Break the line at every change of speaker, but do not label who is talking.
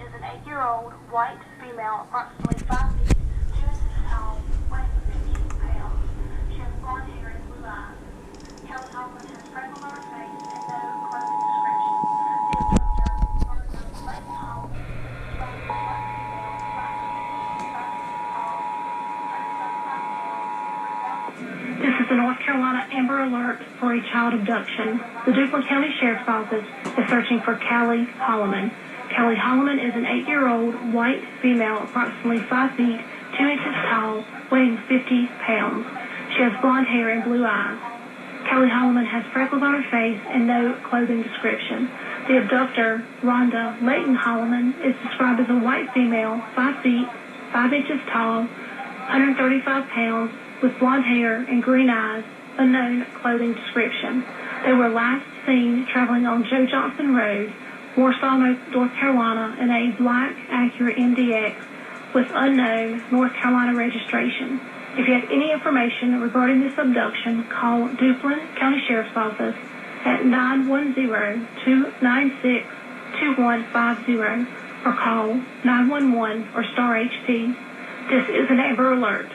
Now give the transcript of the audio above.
is an 8-year-old white female, approximately 5 feet, 2 inches tall, weighing 15 pounds. She has blonde hair and blue eyes. Kelly Holman has freckles on her face and no clothing description. The abductor, Rhonda Layton Holman, described as a black female, 5 feet, 5 inches tall, 135 pounds. This is the North Carolina Amber Alert for a child abduction. The Duplin County Sheriff's Office is searching for Kelly Holman. Kelly Holman is an 8-year-old white female, approximately 5 feet, 2 inches tall, weighing 50 pounds. She has blonde hair and blue eyes. Kelly Holman has freckles on her face and no clothing description. The abductor, Rhonda Layton Holman, is described as a white female, 5 feet, 5 inches tall, 135 pounds, with blonde hair and green eyes, unknown clothing description. They were last seen traveling on Joe Johnson Road, Warsaw, North Carolina, in a black Acura MDX with unknown North Carolina registration. If you have any information regarding this abduction, call Duplin County Sheriff's Office at 910-296-2150 or call 911 or Star HP. This is an Amber Alert.